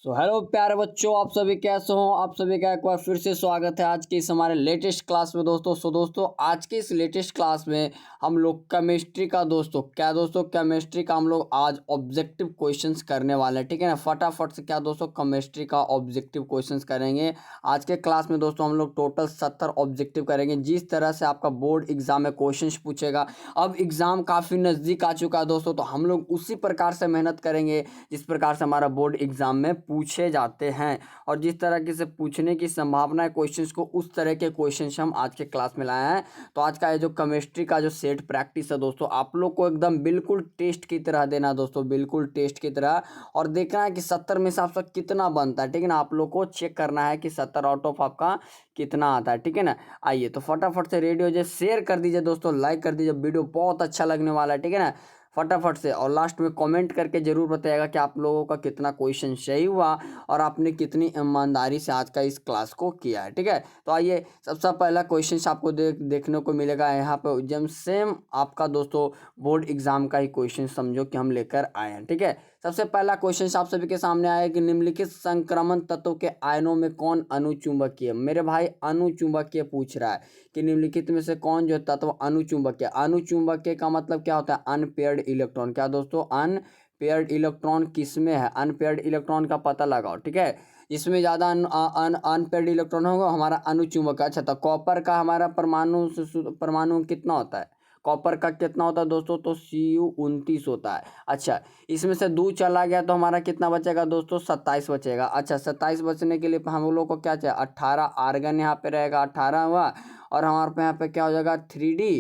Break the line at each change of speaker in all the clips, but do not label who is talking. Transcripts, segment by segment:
Hello प्यारे बच्चों, आप सभी कैसे हो। आप सभी का एक बार फिर से स्वागत है आज की इस हमारे लेटेस्ट क्लास में दोस्तों। दोस्तों आज की इस लेटेस्ट क्लास में हम लोग केमिस्ट्री का केमिस्ट्री का हम लोग आज ऑब्जेक्टिव क्वेश्चंस करने वाले हैं। ठीक है ना, फटाफट से दोस्तों केमिस्ट्री का ऑब्जेक्टिव क्वेश्चंस करेंगे आज के क्लास में दोस्तों। हम लोग टोटल 70 ऑब्जेक्टिव करेंगे। जिस तरह से आपका बोर्ड एग्जाम में क्वेश्चन पूछेगा, अब एग्जाम काफ़ी नज़दीक आ चुका है दोस्तों, तो हम लोग उसी प्रकार से मेहनत करेंगे जिस प्रकार से हमारा बोर्ड एग्जाम में पूछे जाते हैं। और जिस तरह से पूछने की संभावना है क्वेश्चंस को, उस तरह के क्वेश्चंस हम आज के क्लास में लाए हैं। तो आज का ये जो केमिस्ट्री का जो सेट प्रैक्टिस है दोस्तों, आप लोग को एकदम बिल्कुल टेस्ट की तरह देना दोस्तों, बिल्कुल टेस्ट की तरह, और देखना है कि 70 में से आपका कितना बनता है। ठीक है ना, आप लोग को चेक करना है कि 70 आउट ऑफ आपका कितना आता है। ठीक है ना, आइए तो फटाफट से रेडियो जो शेयर कर दीजिए दोस्तों, लाइक कर दीजिए, वीडियो बहुत अच्छा लगने वाला है। ठीक है ना, फटाफट से, और लास्ट में कमेंट करके जरूर बताइएगा कि आप लोगों का कितना क्वेश्चन सही हुआ और आपने कितनी ईमानदारी से आज का इस क्लास को किया है। ठीक है, तो आइए सबसे पहला क्वेश्चन आपको देखने को मिलेगा यहाँ पे, जब सेम आपका दोस्तों बोर्ड एग्जाम का ही क्वेश्चन समझो कि हम लेकर आए हैं। ठीक है, सबसे पहला क्वेश्चन आप सभी के सामने आया कि निम्नलिखित संक्रमण तत्व के आयनों में कौन अनुचुंबकीय। मेरे भाई अनुचुंबकीय पूछ रहा है कि निम्नलिखित में से कौन जो तत्व अनुचुंबकीय। अनुचुंबकीय का मतलब क्या होता है? Unpaired electron. क्या दोस्तों? अनपेयर्ड इलेक्ट्रॉन किस में है? अनपेयर्ड इलेक्ट्रॉन का पता लगाओ। ठीक है, इसमें ज़्यादा अनपेयर्ड इलेक्ट्रॉन होगा हमारा अनुचुंबक। अच्छा, तो कॉपर का हमारा परमाणु कितना होता है? कॉपर का कितना होता है दोस्तों? तो Cu29 होता है। अच्छा, इसमें से 2 चला गया तो हमारा कितना बचेगा दोस्तों? 27 बचेगा। अच्छा, 27 बचने के लिए हम लोग को क्या चाहिए? 18 आर्गन यहाँ पे रहेगा, 18 हुआ, और हमारे पे यहाँ पे क्या हो जाएगा? 3D।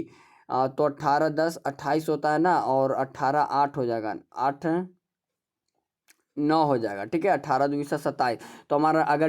तो 18 10 28 होता है ना, और 18 8 हो जाएगा, 8 9 हो जाएगा। ठीक है, 18 2 27। तो हमारा अगर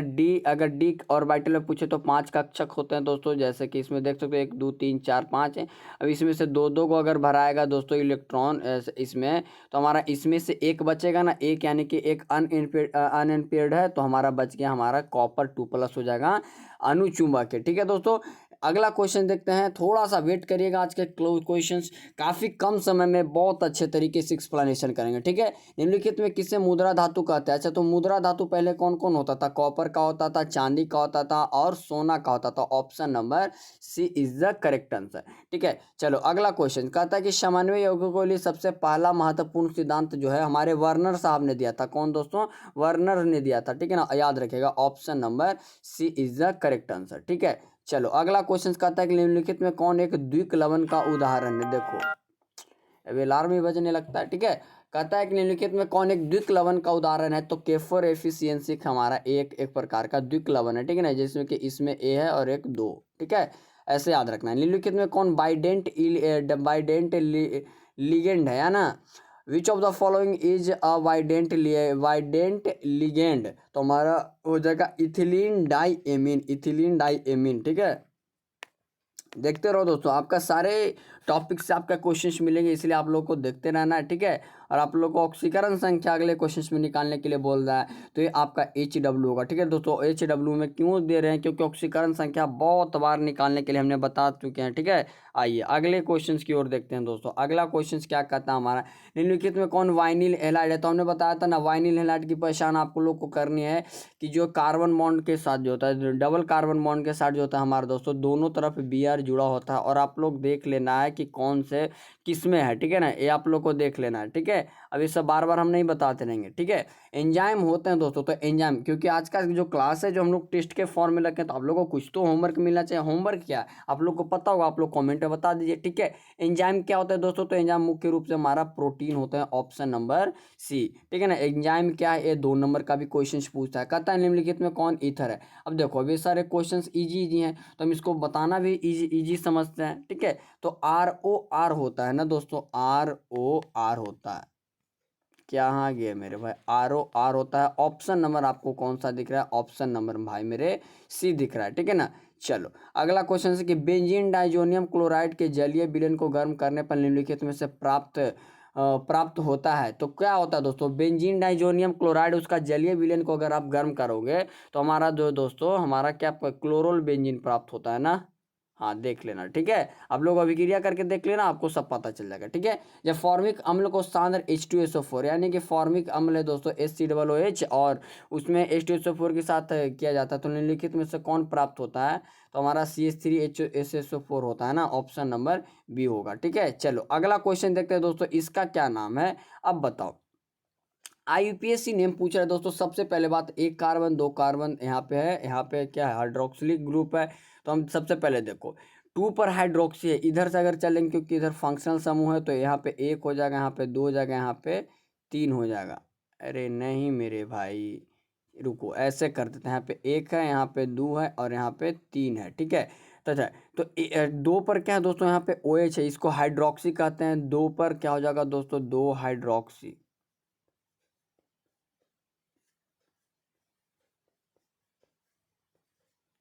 डी ऑर्बिटल में पूछे तो 5 कक्षक होते हैं दोस्तों, जैसे कि इसमें देख सकते हो 1 2 3 4 5 है। अब इसमें से दो दो को अगर भराएगा दोस्तों इलेक्ट्रॉन इसमें, तो हमारा इसमें से एक बचेगा ना, एक, यानी कि एक अनएम्पेयर्ड है, तो हमारा बच गया हमारा कॉपर 2+ हो जाएगा अनुचुंबक के। ठीक है दोस्तों, अगला क्वेश्चन देखते हैं। थोड़ा सा वेट करिएगा, आज के क्वेश्चंस काफ़ी कम समय में बहुत अच्छे तरीके से एक्सप्लेनेशन करेंगे। ठीक है, निम्नलिखित में किसे मुद्रा धातु कहते हैं? अच्छा, तो मुद्रा धातु पहले कौन कौन होता था? कॉपर का होता था, चांदी का होता था, और सोना का होता था। Option number C is the correct answer. ठीक है, चलो अगला क्वेश्चन कहता है कि समन्वय यौगिकों के लिए सबसे पहला महत्वपूर्ण सिद्धांत जो है हमारे वर्नर साहब ने दिया था। कौन दोस्तों? वर्नर ने दिया था। ठीक है ना, याद रखेगा, option number C is the correct answer. ठीक है, चलो अगला क्वेश्चन कहता है कि निम्नलिखित में कौन एक द्विक्लवन का उदाहरण है? देखो अब अलार्म ही बजने लगता है। ठीक है, कहता है कि निम्नलिखित में कौन एक द्विक्लवन का उदाहरण है? तो केफर एफिशिएंसी हमारा एक प्रकार का द्विक्लवन है। ठीक है ना, जिसमें कि इसमें ए है और एक 2। ठीक है, ऐसे याद रखना है। निम्नलिखित में कौन बाइडेंट लिगेंड है ना? Which of the following is a bidentate ligand? तो हमारा हो जाएगा इथिलीन डाई एमीन। ठीक है, देखते रहो दोस्तों, आपका सारे टॉपिक से आपका क्वेश्चंस मिलेंगे, इसलिए आप लोग को देखते रहना है। ठीक है, और आप लोग को ऑक्सीकरण संख्या अगले क्वेश्चंस में निकालने के लिए बोल रहा है, तो ये आपका HW होगा। ठीक है दोस्तों, HW में क्यों दे रहे हैं? क्योंकि ऑक्सीकरण संख्या बहुत बार निकालने के लिए हमने बता चुके हैं। ठीक है, आइए अगले क्वेश्चन की ओर देखते हैं दोस्तों। अगला क्वेश्चन क्या कहता है हमारा? निम्नलिखित में कौन वाइनिल हैलाइड है? तो हमने बताया था ना, वाइनिल हैलाइड की पहचान आप लोग को करनी है कि जो कार्बन बॉन्ड के साथ जो होता है, डबल कार्बन बॉन्ड के साथ जो होता है हमारे दोस्तों, दोनों तरफ Br जुड़ा होता है, और आप लोग देख लेना है कि कौन से किस में है। ठीक है ना, ये आप लोग को देख लेना है। ठीक है, अब ये सब बार बार हम नहीं बताते रहेंगे। ठीक है, एंजाइम होते हैं दोस्तों, तो एंजाइम, क्योंकि आज का जो क्लास है जो हम लोग टेस्ट के फॉर्म में लगे, तो आप लोग को कुछ तो होमवर्क मिलना चाहिए। होमवर्क क्या है आप लोग को पता होगा, आप लोग कमेंट में बता दीजिए। ठीक है, एंजाइम क्या होता है दोस्तों? तो एंजाइम मुख्य रूप से हमारा प्रोटीन होता है, ऑप्शन नंबर सी। ठीक है ना, एंजाइम क्या है? ये 2 नंबर का भी क्वेश्चन पूछता है। कहता है निम्नलिखित में कौन ईथर है? अब देखो अभी सारे क्वेश्चन इजी हैं, तो हम इसको बताना भी इजी समझते हैं। ठीक है, तो ROR होता है ना दोस्तों, ROR होता है। क्या हाँ गए मेरे भाई? ROR होता है। ऑप्शन नंबर आपको कौन सा दिख रहा है? ऑप्शन नंबर भाई मेरे सी दिख रहा है। ठीक है ना, चलो अगला क्वेश्चन है कि बेंजीन डाइजोनियम क्लोराइड के जलीय विलयन को गर्म करने पर निम्नलिखित में से प्राप्त होता है। तो क्या होता है दोस्तों? बेंजीन डाइजोनियम क्लोराइड, उसका जलीय विलयन को अगर आप गर्म करोगे तो हमारा जो दोस्तों हमारा क्या क्लोरोल बेंजीन प्राप्त होता है ना। हाँ देख लेना, ठीक है। आप लोग अभिक्रिया करके देख लेना, आपको सब पता चल जाएगा, ठीक है। जब फॉर्मिक अम्ल को स्थानांतर H2SO4 यानी कि फॉर्मिक अम्ल है दोस्तों HCOOH और उसमें H2SO4 के साथ किया जाता है, तो निम्नलिखित में से कौन प्राप्त होता है? तो हमारा CH3HSSO4 होता है ना, ऑप्शन नंबर बी होगा, ठीक है। चलो अगला क्वेश्चन देखते हैं दोस्तों, इसका क्या नाम है, अब बताओ। IUPAC नेम पूछ रहा है दोस्तों। सबसे पहले बात, एक कार्बन दो कार्बन यहाँ पे है, यहाँ पे क्या है, हाइड्रोक्सिलिक ग्रुप है। तो हम सबसे पहले देखो 2 पर हाइड्रोक्सी है, इधर से अगर चलेंगे क्योंकि इधर फंक्शनल समूह है, तो यहाँ पे 1 हो जाएगा, यहाँ पे 2 हो जाएगा, यहाँ पे 3 हो जाएगा। अरे नहीं मेरे भाई, रुको ऐसे कर देते हैं, यहाँ पे 1 है, यहाँ पे 2 है और यहाँ पे 3 है, ठीक है। तो अच्छा, तो 2 पर क्या है दोस्तों, यहाँ पे OH है, इसको हाइड्रोक्सी कहते हैं। 2 पर क्या हो जाएगा दोस्तों, 2 हाइड्रोक्सी।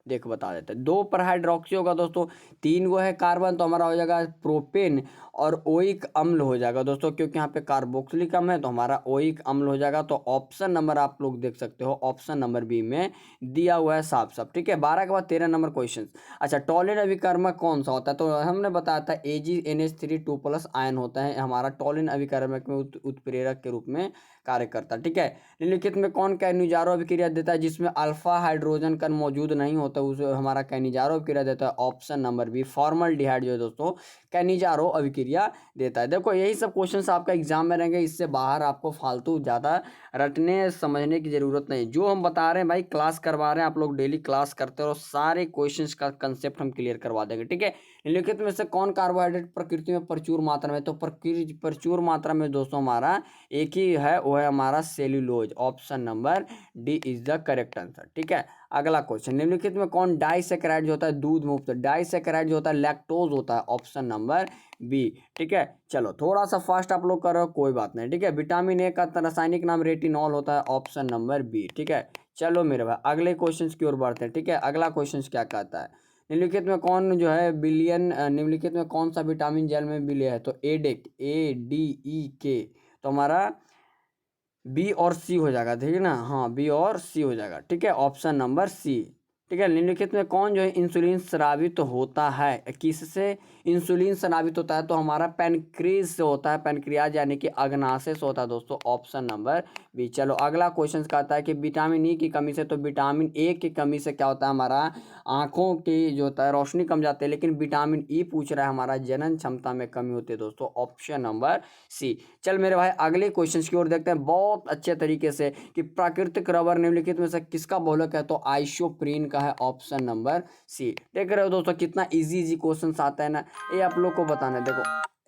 देख बता देते हैं, 2 पर हाइड्रोक्सी होगा दोस्तों, 3 गो है कार्बन, तो हमारा हो जाएगा प्रोपेन और ओइक अम्ल हो जाएगा दोस्तों, क्योंकि यहाँ पे कार्बोक्सिलिक अम्ल है तो हमारा ओइक अम्ल हो जाएगा। तो ऑप्शन नंबर आप लोग देख सकते हो, ऑप्शन नंबर बी में दिया हुआ है साफ साफ, ठीक है। 12 के बाद 13 नंबर क्वेश्चन। अच्छा, टॉलिन अभिकर्मक कौन सा होता है? तो हमने बताया था AgNH3 2+ आयन होता है, हमारा टॉलिन अभिकर्मक में उत्प्रेरक के रूप में कार्य करता है, ठीक है। निम्नलिखित में कौन कैनिजारो अभिक्रिया देता है जिसमें अल्फा हाइड्रोजन कण मौजूद नहीं होता, उसे हमारा कैनिजारो अभिक्रिया देता है? ऑप्शन नंबर बी फॉर्मल्डिहाइड जो है दोस्तों कैनिजारो अभिक्रिया देता है। देखो यही सब क्वेश्चंस आपका एग्जाम में रहेंगे, इससे बाहर आपको फालतू ज़्यादा रटने समझने की जरूरत नहीं। जो हम बता रहे हैं भाई, क्लास करवा रहे हैं, आप लोग डेली क्लास करते रहो, सारे क्वेश्चंस का कंसेप्ट हम क्लियर करवा देंगे, ठीक है। निम्नलिखित में से कौन कार्बोहाइड्रेट प्रकृति में प्रचुर मात्रा में? तो प्रचुर मात्रा में दोस्तों हमारा एक ही है, वो है हमारा cellulose. Option number D is the correct answer, ठीक है। अगला क्वेश्चन, निम्नलिखित में कौन डाइसैकेराइड जो होता है दूध मुक्त? डाइसैकेराइड जो होता है लैक्टोज होता है। ऑप्शन नंबर बी, ठीक है। चलो थोड़ा सा फास्ट आप लोग कर रहे हो, कोई बात नहीं, ठीक है। विटामिन ए का रासायनिक नाम रेटिनॉल होता है। ऑप्शन नंबर बी, ठीक है। चलो मेरे भाई अगले क्वेश्चन की ओर बढ़ते हैं, ठीक है। अगला क्वेश्चन क्या कहता है, निम्नलिखित में कौन जो है बिलियन, निम्नलिखित में कौन सा विटामिन जल में विलय है? तो एडेक, ADEK, तो हमारा बी और सी हो जाएगा, ठीक है ना, हाँ बी और सी हो जाएगा, ठीक है। ऑप्शन नंबर सी, ठीक है। निम्नलिखित में कौन जो है इंसुलिन स्रावित होता है? किससे इंसुलिन स्रावित होता है? तो हमारा पैनक्रीज से होता है, पैनक्रियाज यानी कि अग्नाशय से होता है दोस्तों। Option number B. चलो अगला क्वेश्चन कहता है कि विटामिन ई की कमी से, तो विटामिन ए की कमी से क्या होता है, हमारा आंखों की जो होता है रोशनी कम जाती है, लेकिन विटामिन ई पूछ रहा है हमारा जनन क्षमता में कमी होती है दोस्तों। Option number C. चल मेरे भाई अगले क्वेश्चन की ओर देखते हैं बहुत अच्छे तरीके से कि प्राकृतिक रबर निम्नलिखित में से किसका बहुलक है? तो आइसोप्रीन का है। Option number C. देख रहे हो दोस्तों कितना इजी इजी क्वेश्चन आता है ना, ये आप लोग को बताना है। देखो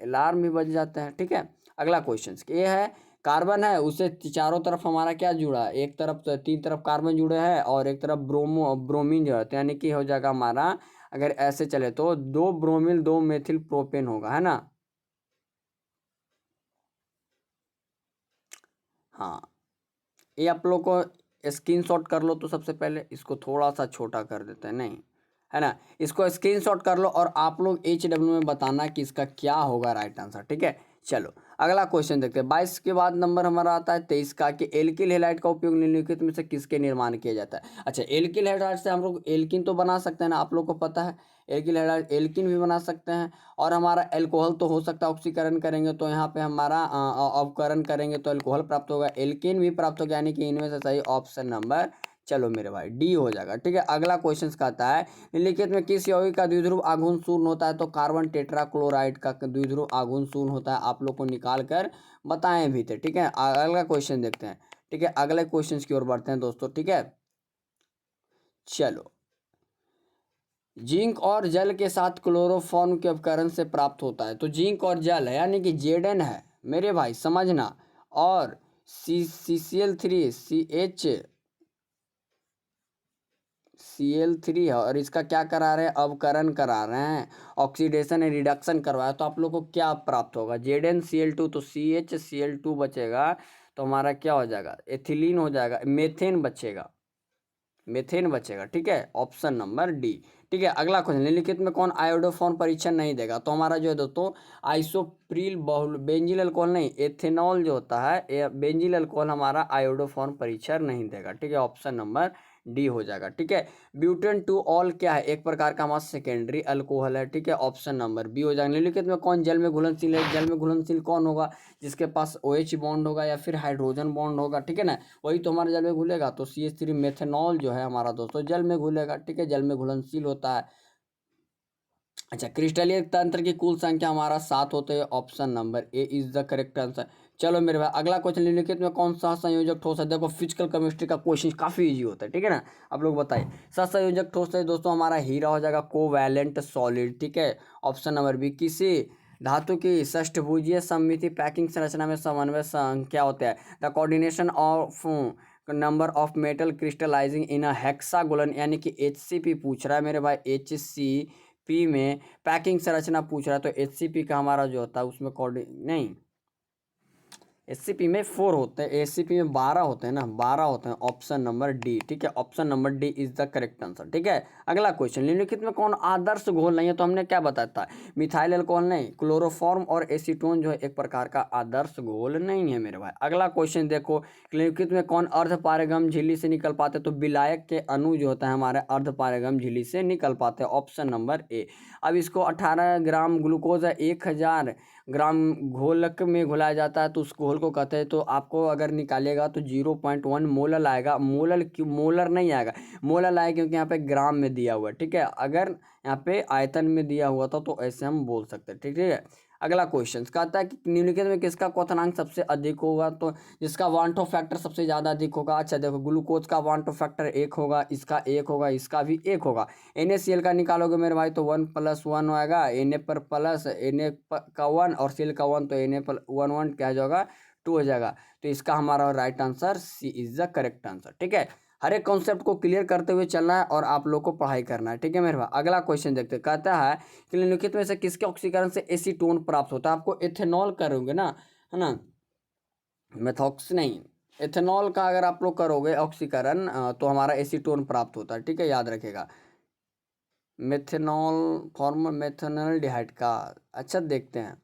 अलार्म भी बज जाते हैं, ठीक है। अगला क्वेश्चन ये है, कार्बन है उसे चारों तरफ हमारा क्या जुड़ा है? एक तरफ तो 3 तरफ कार्बन जुड़े हैं और एक तरफ ब्रोमीन जो है, तो यानी कि हो जाएगा हमारा, अगर ऐसे चले तो 2 ब्रोमिल 2 मेथिल प्रोपेन होगा, है ना। हाँ ये आप लोग को स्क्रीनशॉट कर लो, तो सबसे पहले इसको थोड़ा सा छोटा कर देते हैं, नहीं है ना, इसको स्क्रीनशॉट कर लो और आप लोग HW में बताना कि इसका क्या होगा राइट आंसर, ठीक है। चलो अगला क्वेश्चन देखते हैं। 22 के बाद नंबर हमारा आता है 23 का, कि एल्किल हैलाइड का उपयोग निम्नलिखित में से किसके निर्माण किया जाता है? अच्छा, एल्किल हैलाइड से हम लोग एल्किन तो बना सकते हैं ना, आप लोग को पता है एल्किल हैलाइड एल्किन भी बना सकते हैं, और हमारा एल्कोहल तो हो सकता है, ऑक्सीकरण करेंगे तो यहाँ पे हमारा अवकरण करेंगे तो एल्कोहल प्राप्त होगा, एल्किन भी प्राप्त होगा, यानी कि इनमें से सही ऑप्शन नंबर, चलो मेरे भाई डी हो जाएगा, ठीक है। अगला क्वेश्चन कहता है निम्नलिखित में किस यौगिक का द्विध्रुव आघूर्ण शून्य होता है? तो कार्बन टेट्राक्लोराइड का द्विध्रुव आघूर्ण शून्य होता है, आप लोग को निकाल कर बताएं भी थे, ठीक है। अगला क्वेश्चन देखते हैं, ठीक है। अगले क्वेश्चन की ओर बढ़ते हैं दोस्तों, ठीक है। चलो, जिंक और जल के साथ क्लोरोफॉर्म के अपकरण से प्राप्त होता है, तो जिंक और जल है यानी कि Zn है मेरे भाई, समझना, और CCl3 है, और इसका क्या करा रहे हैं, अवकरण करा रहे हैं, ऑक्सीडेशन एंड रिडक्शन करवाया, तो आप लोग को क्या प्राप्त होगा? ZnCl2, तो CHCl2 बचेगा, तो हमारा क्या हो जाएगा, एथिलीन हो जाएगा, मेथेन बचेगा, मेथेन बचेगा, ठीक है। ऑप्शन नंबर डी, ठीक है। अगला क्वेश्चन, निम्नलिखित में कौन आयोडोफॉर्म परीक्षण नहीं देगा? तो हमारा जो है दोस्तों आइसोप्रिल बहुल बेंजिल अल्कोहल नहीं, एथेनॉल जो होता है बेंजिल अल्कोहल हमारा आयोडोफॉर्म परीक्षण नहीं देगा, ठीक है। ऑप्शन नंबर डी हो जाएगा। ठीक है, ब्यूटेन टू ऑल क्या है, एक प्रकार का हमारा सेकेंडरी अल्कोहल है। ठीक है, ऑप्शन नंबर बी हो जाएगा। निम्नलिखित में कौन जल में घुलनशील है, जल में घुलनशील कौन होगा, जिसके पास OH बॉन्ड होगा या फिर हाइड्रोजन बॉन्ड होगा। ठीक है ना, वही तो हमारे जल में घुलेगा। तो CH3 मेथेनॉल जो है हमारा दोस्तों जल में घुलेगा। ठीक है, जल में घुलनशील होता है। अच्छा, क्रिस्टलीय तंत्र की कुल संख्या हमारा 7 होते हैं। Option number A is the correct answer. चलो मेरे भाई, अगला क्वेश्चन, निम्नलिखित में कौन सा संयोजक ठोस है। देखो फिजिकल केमिस्ट्री का क्वेश्चन काफी इजी होता है। ठीक है ना, आप लोग बताइए सहसंयोजक ठोस है दोस्तों, हमारा हीरा हो जाएगा, कोवैलेंट सॉलिड। ठीक है, ऑप्शन नंबर बी। किसी धातु की षष्ठभुजीय सममिति पैकिंग संरचना में समन्वय क्या होता है, the coordination of number of metal crystallizing in a hexagonal, यानी कि HCP पूछ रहा है मेरे भाई। HCP में पैकिंग संरचना पूछ रहा है, तो HCP का हमारा जो होता है उसमें नहीं, SCP में 4 होते हैं, HCP में 12 होते हैं ना, 12 होते हैं। Option number D. ठीक है, option number D is the correct answer. ठीक है, अगला क्वेश्चन, निम्नलिखित में कौन आदर्श घोल नहीं है, तो हमने क्या बताया था, मिथाइल अल्कोहल नहीं, क्लोरोफॉर्म और एसीटोन जो है एक प्रकार का आदर्श घोल नहीं है मेरे भाई। अगला क्वेश्चन देखो, निम्नलिखित में कौन अर्धपारगम झिल्ली से निकल पाते, तो विलायक के अणु जो होता है हमारे अर्धपारगम झिल्ली से निकल पाते हैं। ऑप्शन नंबर ए। अब इसको 18 ग्राम ग्लूकोज है 1000 ग्राम घोलक में घुलाया जाता है, तो उस घोल को कहते हैं, तो आपको अगर निकालिएगा तो 0.1 मोलल आएगा। मोलल क्यों, मोलर नहीं आएगा, मोलल आएगा क्योंकि यहाँ पे ग्राम में दिया हुआ है। ठीक है, अगर यहाँ पे आयतन में दिया हुआ था तो ऐसे हम बोल सकते हैं। ठीक है, अगला क्वेश्चन कहता है कि निम्नलिखित में किसका क्वथनांक सबसे अधिक होगा, तो जिसका वांटो फैक्टर सबसे ज़्यादा अधिक होगा। अच्छा देखो, ग्लूकोज का वांटो फैक्टर 1 होगा, इसका 1 होगा, इसका भी 1 होगा। NaCl का निकालोगे मेरे भाई तो 1+1 आएगा, Na पर प्लस Na का 1 और Cl का 1, तो Na पर 1 क्या जाएगा, 2 हो जाएगा। तो इसका हमारा right answer C is the correct answer. ठीक है, हर एक कॉन्सेप्ट को क्लियर करते हुए चलना है और आप लोग को पढ़ाई करना है। ठीक है मेरे भाई, अगला क्वेश्चन देखते हैं। कहता है कि निम्नलिखित में से किसके ऑक्सीकरण से एसीटोन प्राप्त होता है। आपको एथेनॉल करोगे ना, है ना, मेथॉक्स नहीं, एथेनॉल का अगर आप लोग करोगे ऑक्सीकरण तो हमारा एसीटोन प्राप्त होता है। ठीक है, याद रखेगा, मेथेनॉल फॉर्म मेथेनॉल डिहाइड का। अच्छा देखते हैं,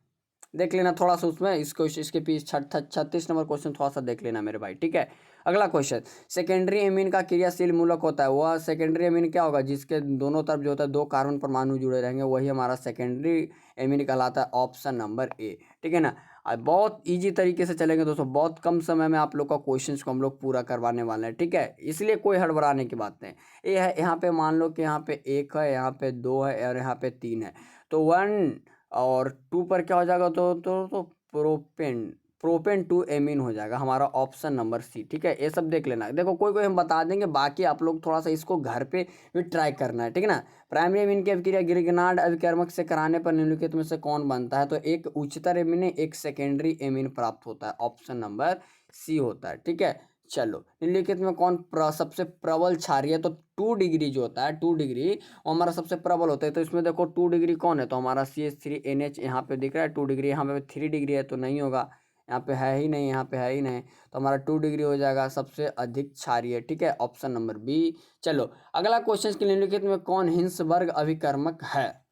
देख लेना थोड़ा सा उसमें, इसको इसके पीछे 36 नंबर क्वेश्चन थोड़ा सा देख लेना मेरे भाई। ठीक है, अगला क्वेश्चन, सेकेंडरी एमीन का क्रियाशील मूलक होता है। वह सेकेंडरी एमीन क्या होगा, जिसके दोनों तरफ जो होता है 2 कार्बन परमाणु जुड़े रहेंगे, वही हमारा सेकेंडरी एमीन कहलाता है। ऑप्शन नंबर ए। ठीक है ना, बहुत इजी तरीके से चलेंगे दोस्तों, बहुत कम समय में आप लोग का क्वेश्चन को हम लोग पूरा करवाने वाले हैं। ठीक है, इसलिए कोई हड़बड़ाने की बात नहीं। ये है, यहाँ पे मान लो कि यहाँ पे 1 है, यहाँ पे 2 है और यहाँ पे 3 है, तो 1 और 2 पर क्या हो जाएगा, तो प्रोपेन प्रोपेन टू एमीन हो जाएगा हमारा। Option number C. ठीक है, ये सब देख लेना। देखो कोई कोई हम बता देंगे, बाकी आप लोग थोड़ा सा इसको घर पे भी ट्राई करना है। ठीक है ना, प्राइमरी एमीन की अभिक्रिया गिरगनार्ड अभिकर्मक से कराने पर निम्नलिखित में से कौन बनता है, तो एक उच्चतर एमीन, एक सेकेंडरी एमीन प्राप्त होता है। ऑप्शन नंबर सी होता है। ठीक है, चलो निम्नलिखित में कौन सबसे प्रबल क्षारीय, तो 2 डिग्री जो होता है 2 डिग्री वो हमारा सबसे प्रबल होता है। तो इसमें देखो 2 डिग्री कौन है, तो हमारा CH3NH यहाँ पे दिख रहा है 2 डिग्री, यहाँ पे 3 डिग्री है तो नहीं होगा, यहाँ पे है ही नहीं, यहाँ पे है ही नहीं, तो हमारा 2 डिग्री हो जाएगा सबसे अधिक क्षारीय। ठीक है, ऑप्शन नंबर बी। चलो अगला क्वेश्चन के निम्नलिखित में कौन हिंसबर्ग अभिकर्मक है।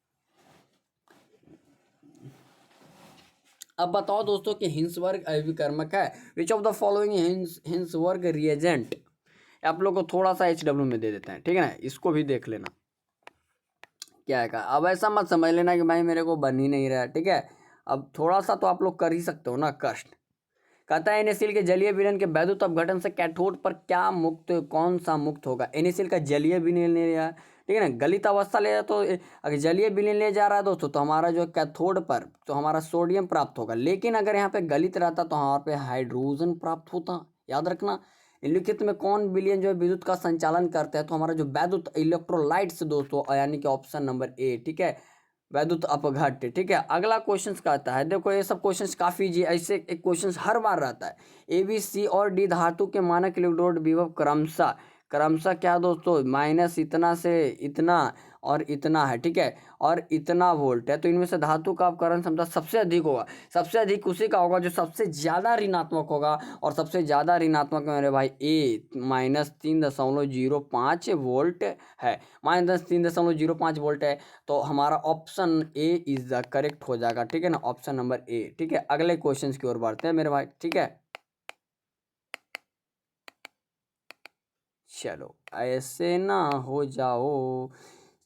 अब बताओ दोस्तों कि हिंसबर्ग अभिकर्मक है, विच of the following Hinsberg reagent. आप लोग को थोड़ा सा HW में दे देते हैं। ठीक है ना, इसको भी देख लेना क्या है का। अब ऐसा मत समझ लेना कि भाई मेरे को बन ही नहीं रहा है। ठीक है, अब थोड़ा सा तो आप लोग कर ही सकते हो ना कष्ट। कहता है NaCl के जलीय विलयन के वैद्युत अपघटन से कैथोड पर क्या मुक्त, कौन सा मुक्त होगा। NaCl का जलीय विलयन ले रहा है, ठीक है ना, गलित अवस्था ले रहा, तो अगर जलीय विलयन ले जा रहा है दोस्तों, तो हमारा जो कैथोड पर तो हमारा सोडियम प्राप्त होगा। लेकिन अगर यहाँ पे गलित रहता तो हमारे पे हाइड्रोजन प्राप्त होता। याद रखना, निम्नलिखित में कौन विलयन जो है विद्युत का संचालन करता है, तो हमारा जो वैद्युत इलेक्ट्रोलाइट्स दोस्तों, यानी कि ऑप्शन नंबर ए। ठीक है, वैद्युत अपघट्य। ठीक है, अगला क्वेश्चन कहता है, देखो ये सब क्वेश्चन काफी जी, ऐसे एक क्वेश्चन हर बार रहता है। ABC और D धातु के मानक इलेक्ट्रोड विभव क्रमशः क्रमशः क्या दोस्तों, माइनस इतना से इतना और इतना है। ठीक है, और इतना वोल्ट है, तो इनमें से धातु का अपकरण क्षमता सबसे अधिक होगा। सबसे अधिक उसी का होगा जो सबसे ज्यादा ऋणात्मक होगा, और सबसे ज्यादा ऋणात्मक मेरे भाई ए -3.05 वोल्ट है, -3.05 वोल्ट है। तो हमारा option A is the correct हो जाएगा। ठीक है ना, ऑप्शन नंबर ए। ठीक है, अगले क्वेश्चन की ओर बढ़ते हैं मेरे भाई। ठीक है, चलो ऐसे ना हो जाओ।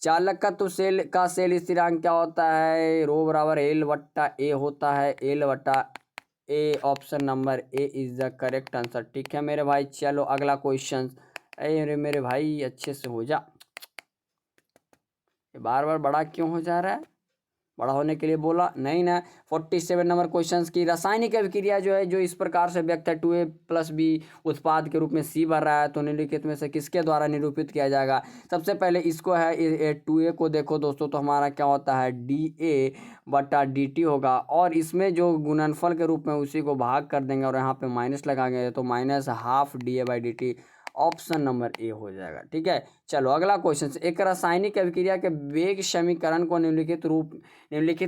चालक का तो सेल स्थिरांक क्या होता है, रो बराबर एल बट्टा ए होता है, एल बट्टा A. Option number A is the correct answer. ठीक है मेरे भाई, चलो अगला क्वेश्चन। अरे मेरे भाई अच्छे से हो जा, बार बार बड़ा क्यों हो जा रहा है, बड़ा होने के लिए बोला नहीं ना। 47 नंबर क्वेश्चन की रासायनिक अभिक्रिया जो है जो इस प्रकार से व्यक्त है, 2A+B उत्पाद के रूप में C बन रहा है, तो निम्नलिखित में से किसके द्वारा निरूपित किया जाएगा। सबसे पहले इसको है 2A को देखो दोस्तों, तो हमारा क्या होता है DA/dt होगा, और इसमें जो गुणनफल के रूप में उसी को भाग कर देंगे और यहाँ पे माइनस लगाएंगे, तो -12 DA/dt। ऑप्शन नंबर ए हो जाएगा। ठीक है, चलो अगला क्वेश्चन। एक रासायनिक अभिक्रिया के वेग समीकरण को निम्नलिखित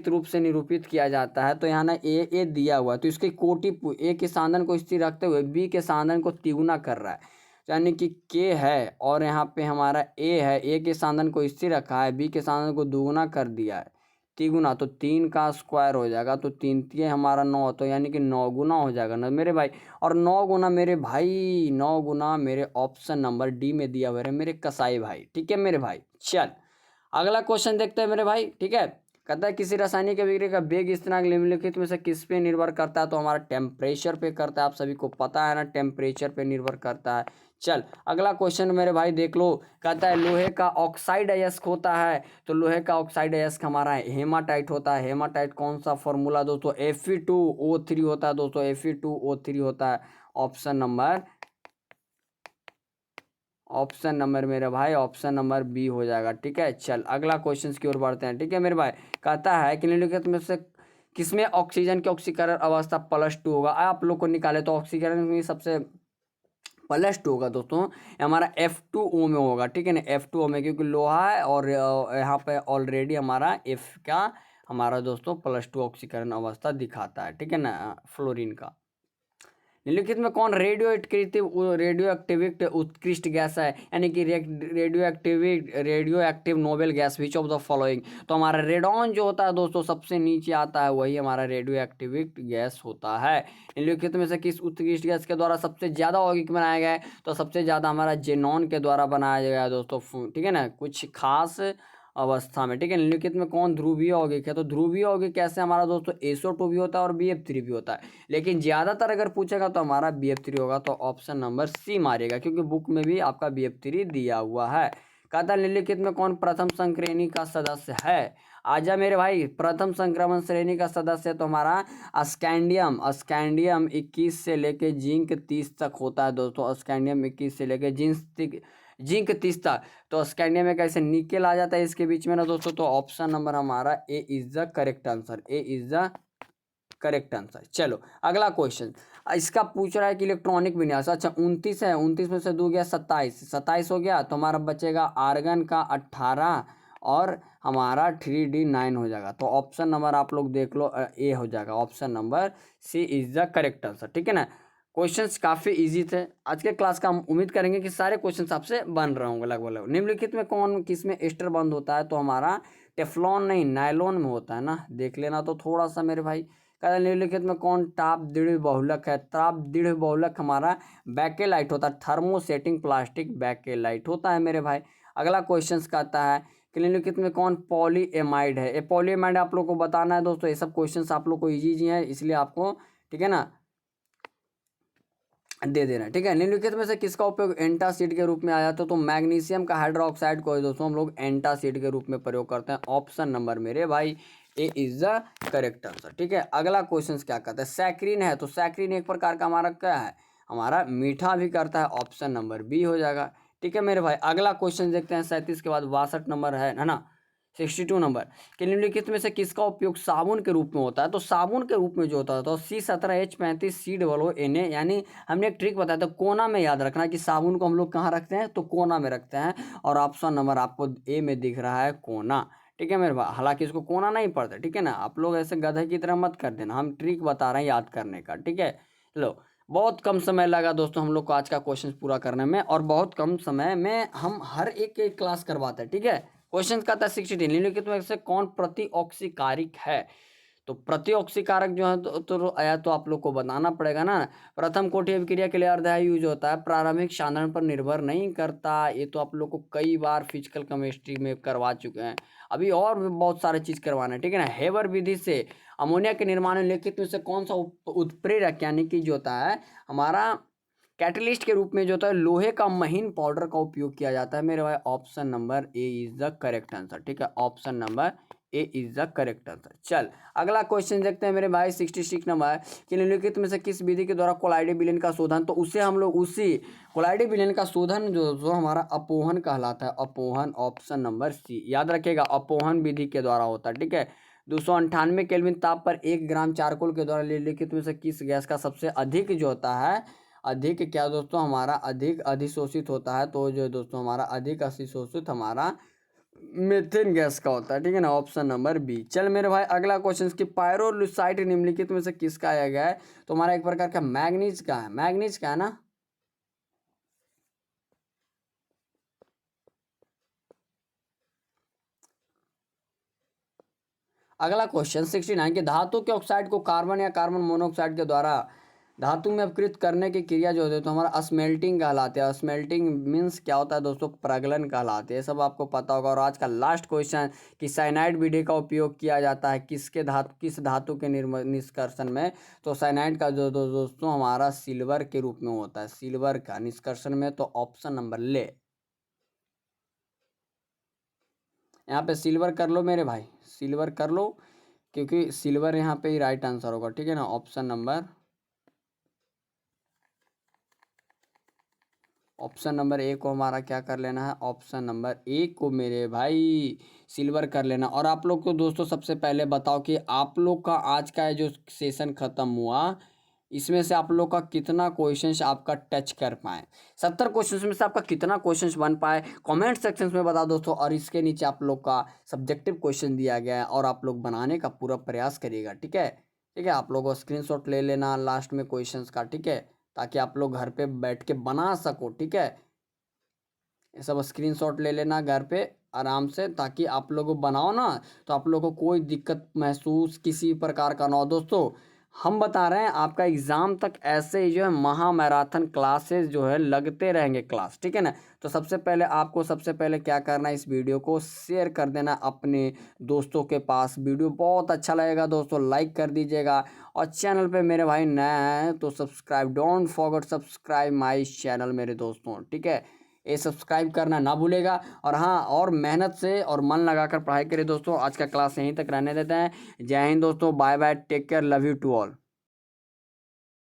रूप से निरूपित किया जाता है, तो यहाँ ना ए दिया हुआ है, तो इसकी कोटि ए के सांद्रण को स्थिर रखते हुए बी के सांद्रण को तिगुना कर रहा है, यानी कि के है और यहाँ पे हमारा ए है, ए के सांद्रण को स्थिर रखा है, बी के सांद्रण को दुगुना कर दिया है, तिगुना, तो 3 का स्क्वायर हो जाएगा, तो 3 3 हमारा 9, तो यानी कि 9 गुना हो जाएगा ना मेरे भाई। और 9 गुना मेरे भाई, 9 गुना मेरे ऑप्शन नंबर डी में दिया हुआ है मेरे कसाई भाई। ठीक है मेरे भाई, चल अगला क्वेश्चन देखते हैं मेरे भाई। ठीक है, कहता है किसी रासायनिक अभिक्रिया का वेग स्थिरांक निम्नलिखित में से किस पे निर्भर करता है, तो हमारा टेम्परेचर पे करता है, आप सभी को पता है ना, टेम्परेचर पे निर्भर करता है। चल अगला क्वेश्चन मेरे भाई देख लो, कहता है लोहे का ऑक्साइड अयस्क होता है, तो लोहे का ऑक्साइड अयस्क हमारा हेमाटाइट होता है। हेमाटाइट कौन सा फॉर्मूला दोस्तों, Fe2O3 होता है दोस्तों, Fe2O3 होता है। ऑप्शन नंबर मेरे भाई, ऑप्शन नंबर बी हो जाएगा। ठीक है, चल अगला क्वेश्चन की ओर बढ़ते हैं। ठीक है मेरे भाई, कहता है कि निम्नलिखित में से किसमें ऑक्सीजन की ऑक्सीकरण अवस्था +2 होगा। आप लोग को निकाले तो ऑक्सीकरण में सबसे +2 होगा दोस्तों, हमारा F2O में होगा। ठीक है ना, F2O में, क्योंकि लोहा है और यहाँ पे ऑलरेडी हमारा F का हमारा दोस्तों +2 ऑक्सीकरण अवस्था दिखाता है। ठीक है ना, फ्लोरीन का। निम्नलिखित में कौन रेडियो एक्टिव उत्कृष्ट गैस है, यानी कि radio active noble gas, which of the following. तो हमारा रेडॉन जो होता है दोस्तों सबसे नीचे आता है, वही हमारा रेडियो एक्टिव गैस होता है। निम्नलिखित में से किस उत्कृष्ट गैस के द्वारा सबसे ज़्यादा यौगिक बनाया गया है, तो सबसे ज़्यादा हमारा जेनॉन के द्वारा बनाया गया है दोस्तों। ठीक है ना, कुछ खास अवस्था में। ठीक है, निम्नलिखित में कौन ध्रुवीय यौगिक है, तो ध्रुवीय यौगिक कैसे हमारा दोस्तों SO2 भी होता है और BF3 भी होता है, लेकिन ज़्यादातर अगर पूछेगा तो हमारा BF3 होगा, तो ऑप्शन नंबर सी मारेगा, क्योंकि बुक में भी आपका BF3 दिया हुआ है। कहता है निम्नलिखित में कौन प्रथम संक्रेणी का सदस्य है। आजा मेरे भाई, प्रथम संक्रमण श्रेणी का सदस्य है तो हमारा स्कैंडियम 21 से लेके जिंक 30 तक होता है दोस्तों। स्कैंडियम 21 से लेके जिंक 30 तक, तो स्कैंडियम में कैसे निकेल आ जाता है इसके बीच में ना दोस्तों, तो ऑप्शन नंबर हमारा A is the correct answer, A is the correct answer. चलो अगला क्वेश्चन, इसका पूछ रहा है कि इलेक्ट्रॉनिक विन्यास। अच्छा 29 है, 29 में से 2 गया 27 हो गया, तो हमारा बचेगा आर्गन का 18 और हमारा 3D9 हो जाएगा, तो ऑप्शन नंबर आप लोग देख लो ए हो जाएगा, option number C is the correct answer. ठीक है ना, क्वेश्चंस काफ़ी इजी थे आज के क्लास का, हम उम्मीद करेंगे कि सारे क्वेश्चंस आपसे बन रहे होंगे लगभग। निम्नलिखित में कौन किस में एस्टर बंद होता है, तो हमारा टेफ्लॉन नहीं नायलॉन में होता है ना, देख लेना तो थोड़ा सा मेरे भाई। कहता निम्नलिखित में कौन ताप दृढ़ बहुलक है, ताप दृढ़ बहुलक हमारा बैकेलाइट होता है, थर्मोसेटिंग प्लास्टिक बैकेलाइट होता है मेरे भाई। अगला क्वेश्चन कहता है कि निम्नलिखित में कौन पॉलीएमाइड है। ये पॉलीएमाइड आप लोग को बताना है दोस्तों, ये सब क्वेश्चन आप लोग को ईजी है, इसलिए आपको ठीक है ना दे देना। ठीक है, निम्नलिखित में से किसका उपयोग एंटासिड के रूप में आया था, तो मैग्नीशियम का हाइड्रोक्साइड को दोस्तों हम लोग एंटासिड के रूप में प्रयोग करते हैं। ऑप्शन नंबर मेरे भाई ए इज द करेक्ट आंसर। ठीक है, अगला क्वेश्चन क्या कहता है, सैक्रिन है, तो सैक्रिन एक प्रकार का हमारा क्या है, हमारा मीठा भी करता है, ऑप्शन नंबर बी हो जाएगा। ठीक है मेरे भाई, अगला क्वेश्चन देखते हैं 37 के बाद 62 नंबर है ना, 62 नंबर कि निम्नलिखित में से किसका उपयोग साबुन के रूप में होता है, तो साबुन के रूप में जो होता है तो C17H35COO Na, यानी हमने एक ट्रिक बताया था कोना में, याद रखना कि साबुन को हम लोग कहाँ रखते हैं, तो कोना में रखते हैं, और ऑप्शन नंबर आपको ए में दिख रहा है कोना। ठीक है मेरे भाई, हालांकि इसको कोना नहीं पड़ता। ठीक है ना, आप लोग ऐसे गधे की तरह मत कर देना, हम ट्रिक बता रहे हैं याद करने का। ठीक है, लो बहुत कम समय लगा दोस्तों हम लोग को आज का क्वेश्चन पूरा करने में, और बहुत कम समय में हम हर एक क्लास करवाते हैं। ठीक है, क्वेश्चन का था 16, निम्नलिखित में से कौन प्रति ऑक्सीकारिक है, तो प्रतिओक्सी कारक जो है तो या तो आप लोग को बताना पड़ेगा ना। प्रथम कोटि अभिक्रिया के लिए अर्धआयु यूज होता है, प्रारंभिक सांद्रण पर निर्भर नहीं करता। ये तो आप लोग को कई बार फिजिकल केमिस्ट्री में करवा चुके हैं, अभी और भी बहुत सारे चीज करवाना है, ठीक है ना। हेबर विधि से अमोनिया के निर्माण में निम्नलिखित में से कौन सा उत्प्रेरक यानी कि जो होता है हमारा कैटलिस्ट के रूप में जो होता है लोहे का महीन पाउडर का उपयोग किया जाता है मेरे भाई। Option number A is the correct answer, ठीक है, option number A is the correct answer. चल अगला क्वेश्चन देखते हैं मेरे भाई 66 नंबर कि निम्नलिखित में से किस विधि के द्वारा कोलाइडल विलयन का शोधन, तो उसे हम लोग उसी कोलाइडल विलयन का शोधन जो हमारा अपोहन कहलाता है, अपोहन, ऑप्शन नंबर सी। याद रखिएगा अपोहन विधि के द्वारा होता है, ठीक है। 298 केल्विन ताप पर 1 ग्राम चारकोल के द्वारा निम्नलिखित में से किस गैस का सबसे अधिक जो होता है, अधिक क्या दोस्तों हमारा अधिक अधिशोषित होता है, तो जो दोस्तों हमारा अधिक अधिशोषित हमारा मीथेन गैस का होता है, ठीक है ना, ऑप्शन नंबर बी। चल मेरे भाई अगला क्वेश्चन कि पायरोलुसाइट निम्नलिखित में से किसका आया गया है, तो हमारा एक प्रकार का मैग्नीज का है, मैग्नीज का है ना। अगला क्वेश्चन 69 कि धातु के ऑक्साइड को कार्बन या कार्बन मोनोऑक्साइड के द्वारा धातु में अपकृत करने की क्रिया जो होती है तो हमारा स्मेल्टिंग कहलाते हैं। स्मेल्टिंग मीन्स क्या होता है दोस्तों, प्रगलन कहलाते हैं, सब आपको पता होगा। और आज का लास्ट क्वेश्चन कि साइनाइड विधि का उपयोग किया जाता है किस धातु के निष्कर्षण में, तो साइनाइड का जो दोस्तों हमारा सिल्वर के रूप में होता है, सिल्वर का निष्कर्षण में, तो ऑप्शन नंबर ले यहाँ पे सिल्वर कर लो मेरे भाई, सिल्वर कर लो, क्योंकि सिल्वर यहाँ पे ही राइट आंसर होगा, ठीक है ना, ऑप्शन नंबर ए को हमारा क्या कर लेना है, ऑप्शन नंबर ए को मेरे भाई सिल्वर कर लेना। और आप लोग को दोस्तों सबसे पहले बताओ कि आप लोग का आज का जो सेशन खत्म हुआ इसमें से आप लोग का कितना क्वेश्चंस आपका टच कर पाए, 70 क्वेश्चंस में से आपका कितना क्वेश्चंस बन पाए, कमेंट सेक्शन में बताओ दोस्तों। और इसके नीचे आप लोग का सब्जेक्टिव क्वेश्चन दिया गया है और आप लोग बनाने का पूरा प्रयास करिएगा, ठीक है, ठीक है। आप लोगों को स्क्रीनशॉट ले लेना लास्ट में क्वेश्चंस का, ठीक है, ताकि आप लोग घर पे बैठ के बना सको, ठीक है। ये सब स्क्रीनशॉट ले लेना घर पे आराम से, ताकि आप लोग बनाओ ना तो आप लोगों को कोई दिक्कत महसूस किसी प्रकार का ना हो। दोस्तों हम बता रहे हैं आपका एग्जाम तक ऐसे ही जो है महा मैराथन क्लासेस जो है लगते रहेंगे क्लास, ठीक है ना। तो सबसे पहले आपको सबसे पहले क्या करना है, इस वीडियो को शेयर कर देना अपने दोस्तों के पास। वीडियो बहुत अच्छा लगेगा दोस्तों, लाइक कर दीजिएगा। और चैनल पे मेरे भाई नया है तो subscribe, don't forget subscribe my channel मेरे दोस्तों, ठीक है, ये सब्सक्राइब करना ना भूलेगा। और हाँ, और मेहनत से और मन लगाकर पढ़ाई करें दोस्तों। आज का क्लास यहीं तक रहने देते हैं। जय हिंद दोस्तों, bye bye, take care, love you to all.